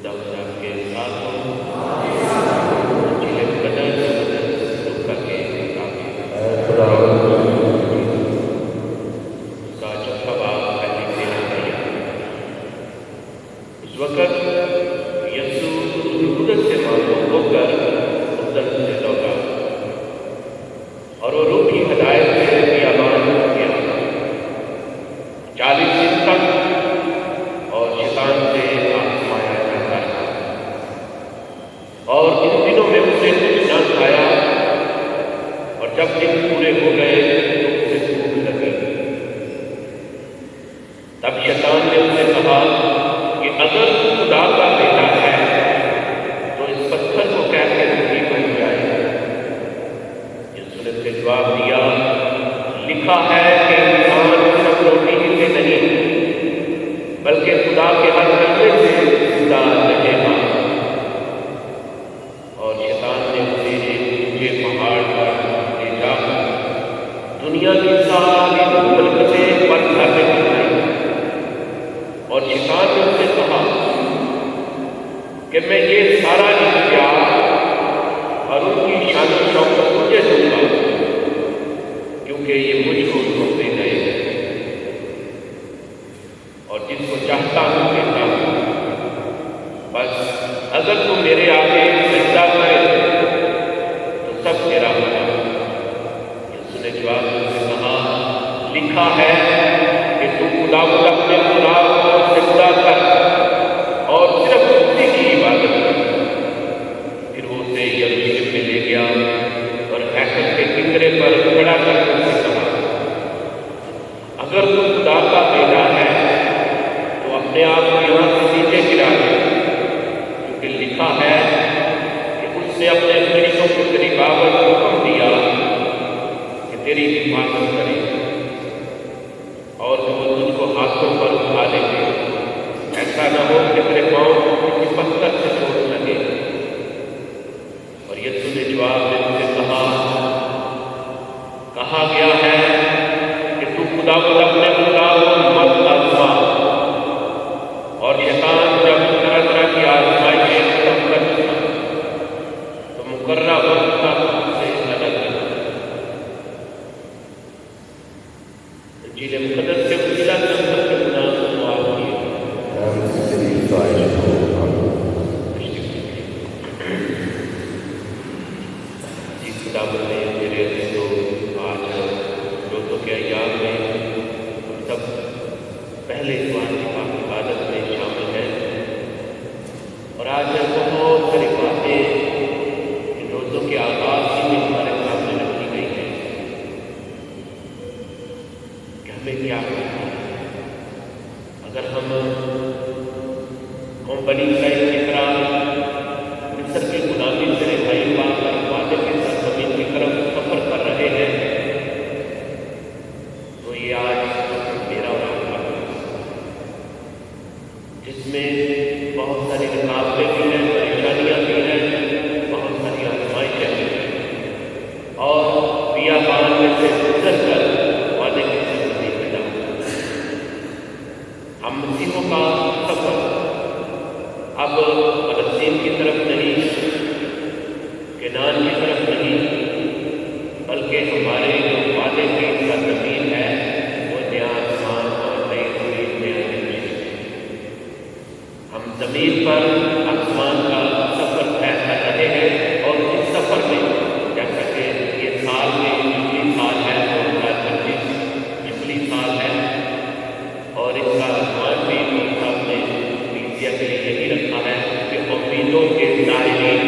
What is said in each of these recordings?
خدا کے ساتھ ہوں جیل قدر کا کے خدا کا چوتھا باب پہلی 13 اس وقت یسوع قدرت سے معلوم ہو کر قدرت سے لوٹا اور وہ روح کی ہدایت سے بیابان ہو گیا 40 دن تک اور شیطان سے آزمایا جاتا رہا اور ان دنوں میں اسے کچھ نہ کھایا اور جب دن پورے ہو گئے تو اسے بھوک لگی تب شیطان نے اسے کہا کہ اگر تو خدا کا بیٹا ہے تو اس پتھر کو کہہ کے روٹی بن جائے یسوع نے اسے جواب دیا لکھا ہے کہ انسان صرف روٹی ہی سے نہیں بلکہ خدا کے ہر کلمے سے زندہ رہے گا اور شیطان نے اسے ایک اونچے پہاڑ پر لے جا دنیا کی ساری مملکتیں پتھر میں بنائی اور شیطان نے اسے کہا کہ میں یہ سارا اختیار اور ان کی شان و شوکت مجھے دوں گا کیونکہ یہ مجھ کو سونپے گئے ہیں اور جس کو چاہتا ہوں دیتا ہوں بس اگر تو میرے آگے سجدہ کرے تو سب تیرا ہوگا یسوع نے جواب سے کہا لکھا ہے کہ تو خداوند اپنے خدا کو سجدہ کر اور صرف اسی کی عبادت کر پھر وہ اسے یروشلم میں لے گیا اور ہیکل کے کنارے پر کھڑا کر کے اسے کہا اگر تو خدا کا بیٹا ہے تو اپنے آپ کو یہاں سے نیچے گرا دے کیونکہ لکھا ہے کہ اس نے اپنے فرشتوں کو تیری بابت حکم دیا کہ تیری حفاظت کرے اور وہ تجھ کو ہاتھوں پر اٹھا لیں گے ایسا نہ ہو کہ تیرے پاؤں کسی پتھر سے چوٹ لگے اور یسوع نے جواب میں اسے کہا گیا ہے کہ تو خداوند اپنے خدا کو مت آزما اور شیطان جب طرح طرح کی آزمائشیں ختم کر دیا تو مقررہ وقت تک سے الگ رہا انجیل مقدس سے وسیلہ سے ہم سب کے گناہ کو معاف کیے جی خداوند نے میرے عزیزو آج روزوں کے ایام میں ہم سب پہلے اتوار کی پاک عبادت میں شامل ہیں اور آج بہت ساری باتیں ان روزوں کے آغاز ہی میں ہمارے سامنے رکھی گئی ہیں کہ ہمیں کیا کرنا ہے اگر ہم قوم بنی اسرائیل کی طرح مصر کی غلامی سے رہائی پا کر وعدے کے سرزمین کی طرف سفر کر رہے ہیں تو یہ آج میرا اور آپ کا جس میں بہت ساری رکاوٹیں بھی ہیں پریشانیاں بھی ہیں بہت ساری آزمائشیں بھی ہیں اور بیابان میں سے گزر کر وعدے کے سرزمین میں جانا ہم مسیحوں کا سفر اب فلسطین کی طرف نہیں کنعان کی طرف نہیں بلکہ ہمارے جو وعدے کی سرزمین ہے وہ نیا آسمان اور نئی زمین میں ہم زمین پر آسمان کا سفر طے کر رہے ہیں اور اس سفر میں جیسا کہ یہ سال میں جبلی سال ہے 2025 جبلی سال ہے اور اس کا عنوان بھی صاحب نے کلیسیا کے لیے یہی رکھا ہے کہ امیدوں کے زائرین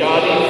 40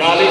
40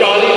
40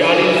40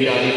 40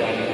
40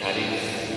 40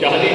40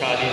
40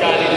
40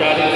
40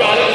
40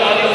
40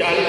40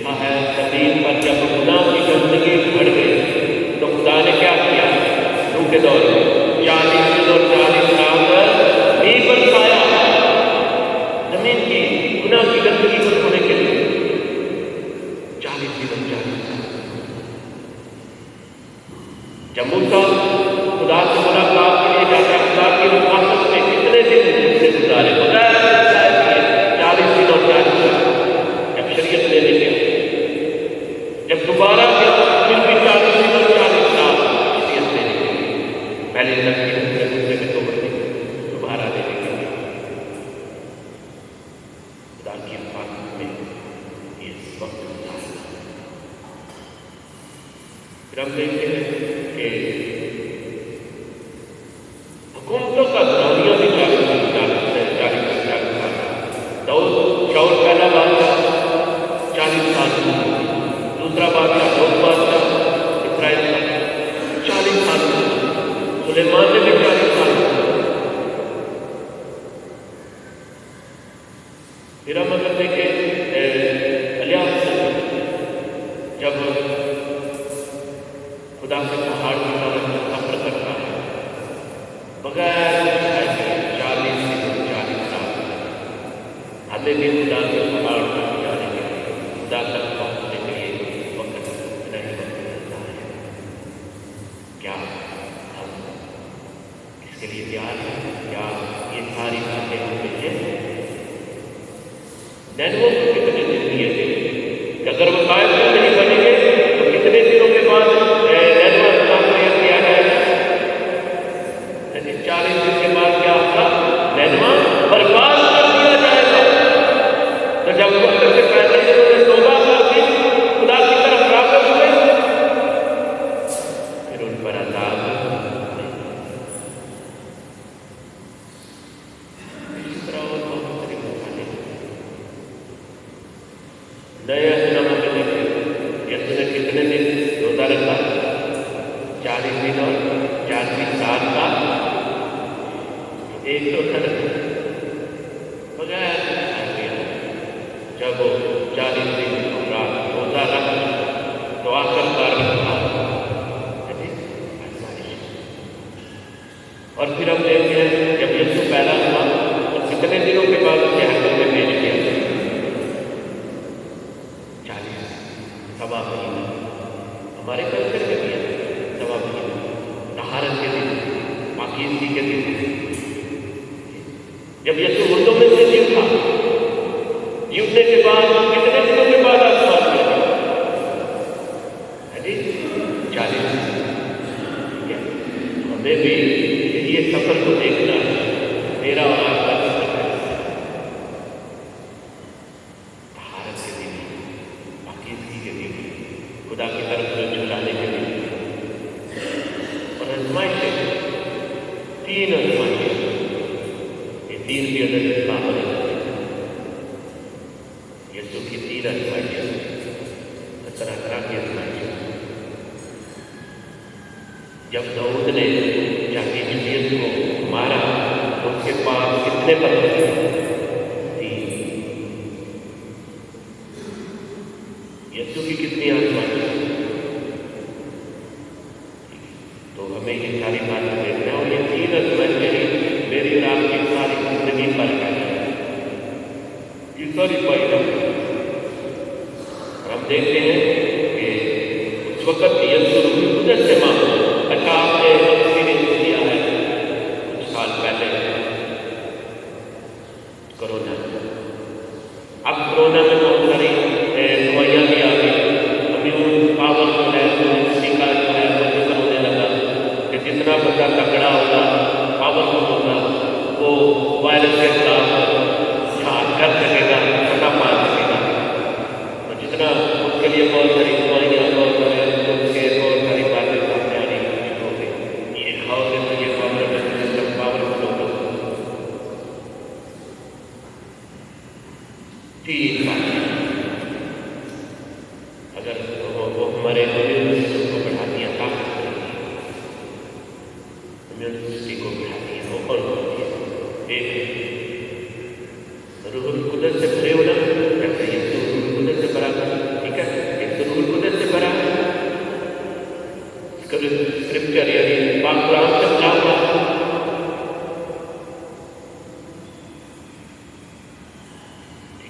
لکھا ہے زمین پر جب گناہ کی گندگی بڑھ گئی تو خدا نے کیا کیا؟ نوح کے دور میں 40 دن اور 40 رات نہیں برسایا زمین کی گناہ کی گندگی کو دھونے کے لیے 40 دن اور 40 رات. جب موسیٰ خدا سے ملاقات کے لیے جاتا ہے خدا کی مخاطب میں کتنے دن سے گزارے بغیر 40 دن اور 40 رات. جب شریعت لینے گیا جب دوبارہ گیا پھر بھی 40 دن اور 40 رات شریعت لینے گیا. پہلے دوسرے میں تو دوبارہ لینے گیا. خدا کی مخاطب میں اس وقت پھر ہم دیکھتے ہیں کہ حکومتوں کا دورانیہ بھی 40 سال. شاؤل پہلا بادشاہ 40 سال، دوسرا بادشاہ دو بادشاہ اسرائیل کا 40 سال، سلیمان نے بھی 40 سال. پھر ہم اگر دیکھیں الیاس جب خدا سے پہاڑ کی طرف سفر کرتا ہے بغیر 40 دن 40 سال ہمیں بھی خدا کے پہاڑ پر جانے کے لیے خدا تک پہنچنے کے لیے وقت نہیں ملتا ہے. کیا ہم اس کے لیے تیار ہیں؟ کیا یہ ساری باتیں ہم ملیں؟ نینوہ کو کتنے دن دیے تھے کہ اگر وہ قائم نہیں بنیں گے تو کتنے دنوں کے بعد نینوہ اسلام تیار کیا جائے گا؟ 40 دن کے بعد کیا ہوگا؟ نینوہ برباد کر دیا جائے گا. تو جب وقت سے پہلے انہوں نے توبہ کر دی خدا کی طرف راغب ہوئے پھر ان پر عذاب اسی طرح اور بہت سارے مسئلے نئے اہتمام میں دیکھیں یسوع نے کتنے دن روزہ رکھا؟ 40 دن اور 40 سال کا ایک روزہ رکھا بغیر جب وہ 40 دن اور رات روزہ رکھ تو آخر کار اور پھر ہم دیکھتے ہیں جب یسوع پیدا ہوا تو کتنے دنوں کے بعد اسے حقیقت میں پیش کیا؟ 40 سوا مہینہ. ہمارے کلچر میں بھی ہے سوا مہینہ طہارت کے دن پاکیزگی کے دن. جب یسوع مردوں میں سے جی اٹھا جی اٹھنے کے بعد کتنے دنوں کے بعد آسمان کیا جی 40 ٹھیک ہے. ہمیں بھی یہ سفر کو دیکھنا ہے. میرا اور آپ کا سفر ہے طہارت کے دن پاکیزگی کے دن خدا کی طرف سے چھلانے کے دن. اور آزمائشیں 3 آزمائشیں یہ 3 بھی اگر اسلام بنے یسوع کی 3 آزمائشیں طرح کی آزمائشیں. جب داؤد نے جنگی جلیت کو مارا تو اس کے پاس کتنے پتھر تھے؟ 3. یسوع کی کتنی آزمائشیں؟ تو ہمیں یہ ساری باتیں دیکھنا ہے اور یہ 3 آزمائشیں میری اور آپ کی ساری زندگی پر ہے یہ ساری پائدہ. اور ہم دیکھتے ہیں کہ اس وقت یسوع قدرت سے معمول اچھا آپ نے ایکسپیرینس کیا ہے کچھ سال پہلے کرونا. اب کرونا میں بہت ساری دوائیاں بھی آ گئی. امیون پاور جو ہے ٹیکہ جو ہے وہ ذکر ہونے لگا کہ جتنا بندہ تکڑا ہوگا پاورفل ہوگا وہ وائرس کے خلاف جہاد کر سکے گا فتح پا سکے گا. تو جتنا اس کے لیے بہت ساری دوائیاں بہت سارے بہت ساری باتیں سامنے آ رہی ہو گئی. یہ کھاؤ گے تو یہ پاورفل ہوگا. 3 باتیں اگر وہ ہمارے امیون سسٹم کو بڑھاتی ہیں طاقت کرتی ہے امیون سسٹم کو بڑھاتی ہے اوپر ہوتی ہے. ایک روح القدس سے بھرے ہونا کہتے ہیں روح القدس سے بھرا کر ٹھیک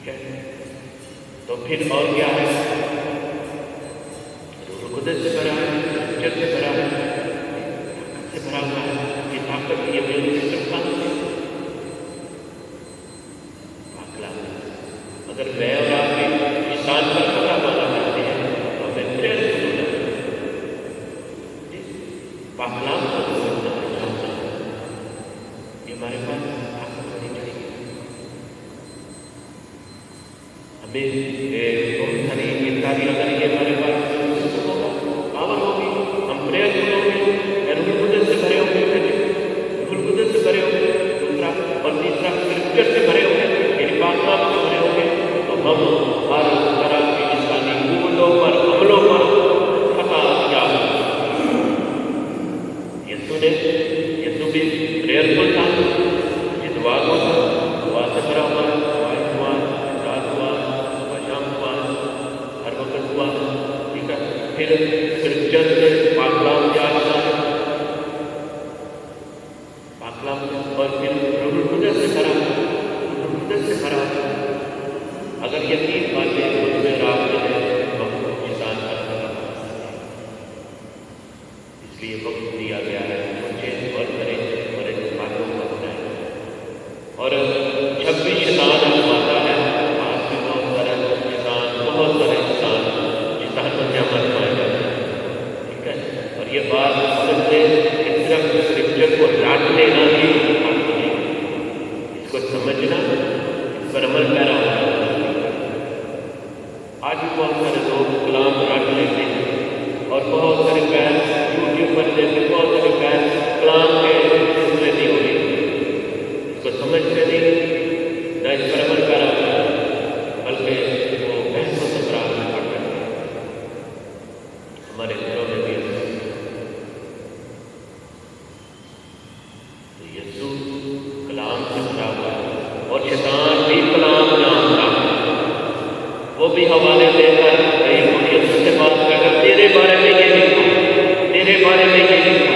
ٹھیک ہے، تو پھر اور کیا ہے؟ روح القدس سے بھرا ہے، اسپرچر سے بھرا ہے، طاقت سے بھرا ہوا ہے. یہ طاقت یہ میرے سسٹم کا پاکلا. اگر میں اور آپ کے شیطان پر پکا پانا چاہتے ہیں تو ہمیں پریئر شروع کرنا ہے. پاکلام کو سمجھنا ہے، جاننا ہے. یہ ہمارے پاس طاقت ہونی چاہیے. ہمیں بہت ساری انکاری اگر یہ ہمارے پاس سسٹم ہوگا، پاور ہوگی، ہم پریئر کریں گے، روح القدس سے بھرے ہوں گے، روح القدس سے بھرے ہوں گے، دوسرا اور تیسرا اسکرپچر سے بھرے ہوں گے، یعنی پاکلام سے بھرے ہوں گے، تو ہم ہر طرح کی انسانی قوتوں پر، عملوں پر فتح یاب ہوں گے. یسوع بھی پریئرفل تھا، یہ دعا کو تھا، دعا سے بھرا ہوا ہے. دعا رات ہوا، صبح شام ہوا، ہر وقت ہوا. ٹھیک ہے، پھر اسکرپچر سے پاکلام یاد تھا، پاکلام اور پھر روح القدس سے بھرا، روح القدس سے بھرا. اگر یہ تین باتیں مجھ میں اور آپ میں ہیں تو ہم شیطان کا فتح پا سکتے ہیں. اس لیے وقت دیا گیا ہے، سوچیں اور کریں اور ان باتوں کو اپنائیں. اور جب بھی شیطان آزماتا ہے، آج بھی بہت سارے شیطان بن جاتا آزمائے جاتے ہیں. ٹھیک ہے، اور یہ بات سمجھ لیں کہ صرف اسکرپچر کو رٹ لینا ہی کافی نہیں. اس کو سمجھنا، اس پر عمل پیرا ہونا. آج بھی بہت سارے لوگ کلام رٹ لیتے ہیں اور بہت سارے بحث یوٹیوب پر دیکھتے، بہت سارے بحث کلام کے سلسلے نہیں ہو رہی. اس کو سمجھتے نہیں، نہ اس پر عمل پیرا ہونا، بلکہ وہ بحثوں سے برابر پڑ جاتے ہیں. ہمارے گھروں میں بھی تو یسوع کلام سے بھرا ہوا ہے اور شیطان بھی کلام جانتا ہے. وہ بھی حوالے دے کر یسوع سے بات کر کر تیرے بارے میں یہ لکھا، تیرے بارے میں یہ لکھا.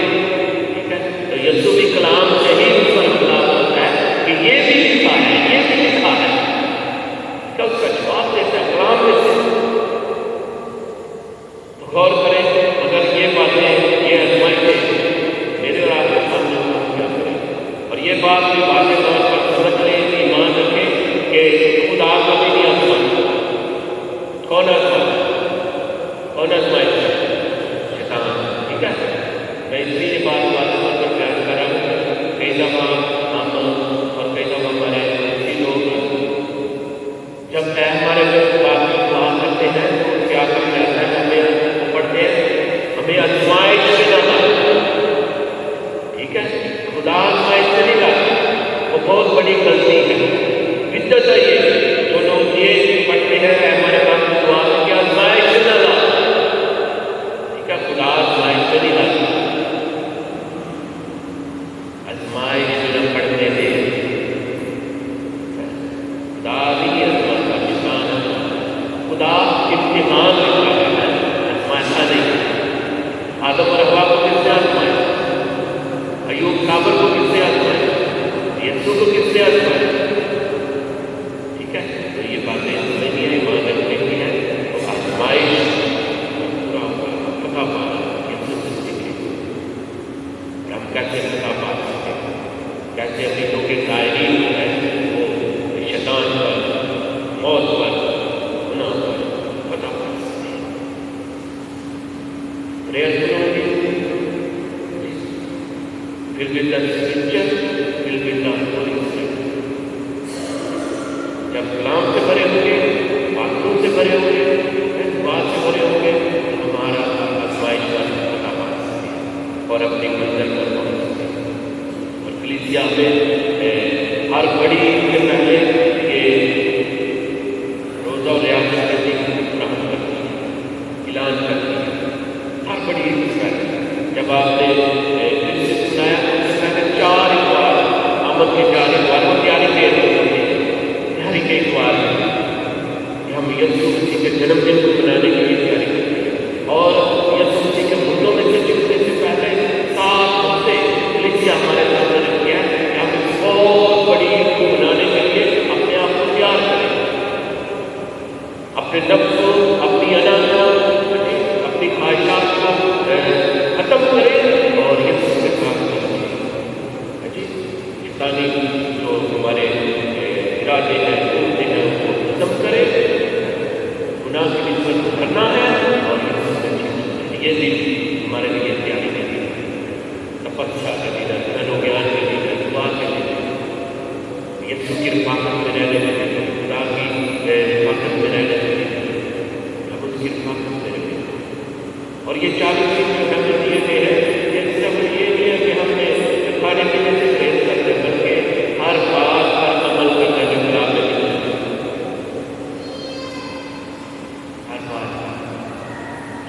ٹھیک ہے، تو یسوع بھی کلام سے ہی اس پر حملہ کرتا ہے کہ یہ بھی لکھا ہے، یہ بھی لکھا ہے. کب کا جواب دیتا ہے کلام میں سے. تو غور کریں، اگر یہ باتیں، یہ آزمائشیں میرے اور آپ کے سامنے کیا کریں، اور یہ بات بھی واضح طور پر سمجھ لیں، ایمان رکھیں کہ خدا کبھی نہیں آزماتا. کون آزماتا؟ کون آزمائتا ہے؟ شیطان. ٹھیک ہے، میں اس لیے بات واضح طور پر بیان کر رہا ہوں. کئی دفعہ ہم اور کئی دفعہ ہمارے ایسی لوگ جب ہمارے بات کی دعا کرتے ہیں تو کیا کرنا چاہتا ہے؟ ہمیں پڑھتے ہیں ہمیں آزمائش سے نہ لانا. ٹھیک ہے، خدا آزمائش سے نہیں لاتا، وہ بہت بڑی غلطی ہے. بدعت ہے یہ. جو لوگ یہ پڑھتے ہیں ہمارے پاس دعا کی آزمائش سے نہ لانا. ٹھیک ہے، خدا آزمائش سے نہیں لاتا. آزمائش نہ پڑھنے دے. خدا نہیں آزماتا، شیطان آزماتا. خدا امتحان لیتا ہے، آزماتا نہیں. آدم اور حوا کو کس نے آزمایا؟ ایوب صابر کو کس نے آزمایا؟ یسوع کو کس نے آزمایا؟ ٹھیک ہے، تو یہ باتیں سمجھنی ہے، ایمان رکھنے کی ہے. تو آزمائش پورا فتح پانا یسوع سے سیکھیں. ہم کیسے فتح پا سکتے ہیں، کیسے اپنی جو کہ قائدین جو ہے وہ شیطان پر، موت پر، گناہ پر فتح پا سکتے ہیں. پریئر کرو گے، will be the scripture, will be the Holy Spirit. جب کلام سے بھرے ہوں گے، باتوں سے بھرے ہوں گے، بات سے بھرے ہوں گے، ہمارا آزمائش کا فتح پا سکتے ہیں اور اپنی منزل پر پہنچ سکتے ہیں. اور کلیسیا میں ہر بڑی سے پہلے یہ روزہ و ریاضت کے دن فراہم کرتی ہے، اعلان کرتی ہے. ہر بڑی سے پہلے جب آپ نے سنایا اس سے پہلے 4 اتوار، آمد کے 4 اتوار ہم تیاری دے رہے ہوتے ہیں. تیاری کے اتوار کہ ہم یسوع مسیح کے جنم دن کو منانے کے لیے تیاری کرتے ہیں. اور یسوع مسیح کے مردوں میں سے جھکنے سے پہلے 7 ہفتے کلیسیا ہمارے سامنے رکھ گیا کہ ہم بہت بڑی عید کو منانے کے لیے اپنے آپ کو تیار کریں. اپنے نفس کو، اپنی انا کو، اپنی خواہشات کو ختم کریں اور یسوع کے ساتھ چلیں۔ شیطانی جو ہمارے ارادے ہیں، سوچتے ہیں، اس کو ختم کریں، گناہ کی نسبت کرنا ہے اور یہ بھی ہمارے لیے تیاری کرنی ہے۔ تپسیا کرنی ہے، دھن و گیان کرنی ہے، دعا کرنی ہے، یسوع کی رفاقت میں رہنے میں، خدا کی رفاقت میں رہنے میں، ہم اس کی رفاقت میں رہیں۔ اور یہ 40 دن جو ہمیں دیے گئے ہیں، اس کا مطلب یہ نہیں ہے کہ ہم نے کھانے پینے سے پرہیز کرتے، بلکہ ہر بات، ہر عمل کرنا جو خلاف ہے، ہر بات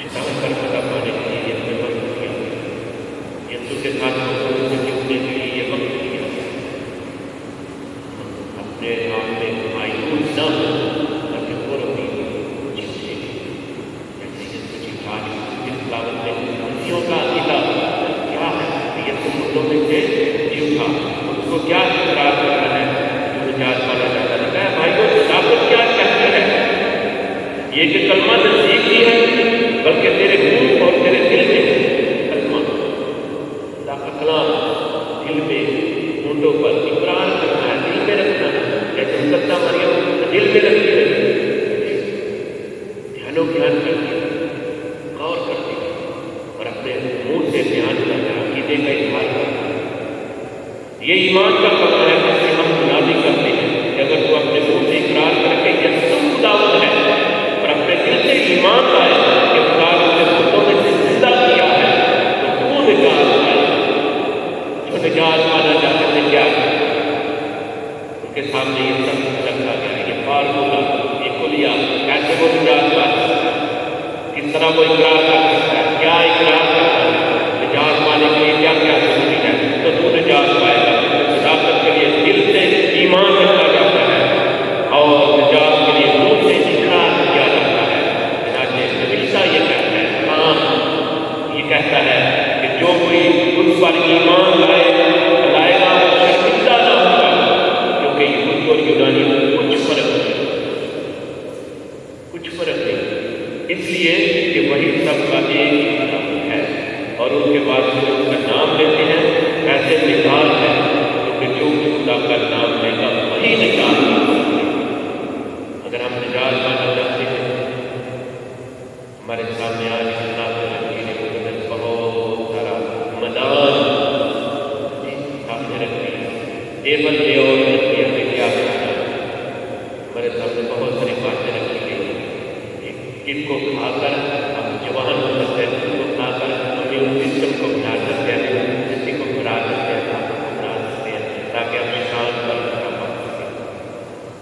شیطان پر فتح پانے کے لیے یہ ہمیں وقت دیا، یسوع کے ساتھ سے جڑنے کے لیے یہ وقت دیا۔ اپنے آپ میں مایوس نہ ہو، بلکہ اور بھی جیتے جیسے یسوع کی بات اس دعوت میں ہنسیوں کا عقیدہ کیا ہے، یسوع مردوں میں سے جی اٹھا، اس کو کیا اقرار کرنا ہے جو نجات پانا چاہتا ہے۔ کہا بھائیو صداقت کیا کہتی ہے؟ یہ کہ کلمہ نزدیک ہی ہے، بلکہ تیرے منہ اور تیرے دل میں کلمہ، صداقت کلام دل میں، ہونٹوں پر اقرار کرنا ہے، دل میں رکھنا ہے، جیسے حضرت مریم دل میں رکھتی ہے، دھیان و گیان کرتی ہے، غور کرتی ہے اور اپنے منہ سے بیان کرنا ہے، عقیدے کا اظہار کرنا ہے۔ یہ ایمان کا کلمہ ہے جس سے ہم منادی کرتے ہیں کہ اگر تو اپنے منہ سے اقرار کر کے یسوع خداوند ہے اور اپنے دل سے ایمان لائے کہ خدا نے اسے مردوں میں سے زندہ کیا ہے، تو وہ نجات پائے گا۔ جو نجات پانا چاہتے ہیں کیا کریں؟ ان کے سامنے یہ سب رکھا گیا ہے، یہ فارمولا، یہ کلیہ، کیسے وہ نجات پا سکتا ہے، کس طرح وہ اقرار کر سکتا ہے، کیا اقرار کرنا ہے، نجات پانے کے لیے کیا کیا ضروری ہے، تو تو نجات پائے گا۔ صداقت کے لیے دل سے ایمان رکھا جاتا ہے اور نجات کے لیے منہ سے اقرار کیا جاتا ہے۔ چنانچہ نبیسہ یہ کہتا ہے، ہاں یہ کہتا ہے کہ جو کوئی اس پر ایمان لائے گا وہ شرمندہ نہ ہوگا، کیونکہ یہودی اور یونانی میں کچھ فرق نہیں، اس لیے کہ وہی سب کا ایک ہے اور ان کے بعد جو اس کا نام لیتے ہیں ایسے نجات ہے، کیونکہ جو خدا کا نام لے گا وہی نجات پا سکتے ہیں۔ اگر ہم نجات پانا چاہتے ہیں، ہمارے سامنے آج بہت سارا میدان سامنے رکھتے ہیں، ٹیبل پہ اور ہمیں کیا کرنا ہے، ہمارے سامنے بہت ساری باتیں رکھی گئی ہیں، جن کو کھا کر ہم جوان ہو سکتے ہیں، جن کو کھا کر ہم سسٹم کو بنا سکتے ہیں، کسی کو بنا سکتے ہیں، کو بنا سکتے ہیں، تاکہ ہم شیطان پر فتح پا سکیں۔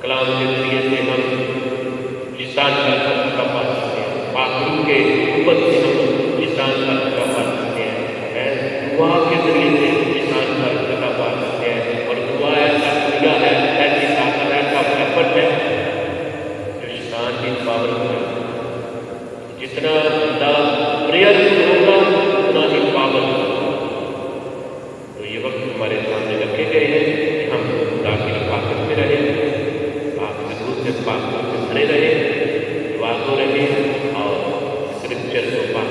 کلام کے ذریعے سے ہم شیطان پر فتح پا سکتے ہیں، پاکرو کے قوت سے ہم شیطان پر فتح پا سکتے ہیں، دعا کے ذریعے سے شیطان پر فتح پا سکتے ہیں، اور دعا ایسا ذریعہ ہے، ایسی طاقت، ایسا ویپن ہے جو شیطان کی پاور ہے۔ جتنا بندہ پریئر ہوگا اتنا ہی پاور ہوگا۔ تو یہ وقت ہمارے سامنے رکھے گئے ہیں کہ ہم خدا کی رفاقت میں رہیں، پاک حضور سے پاک سے بھرے رہیں، دعا کو رہیں اور اسکرپچر کو پاک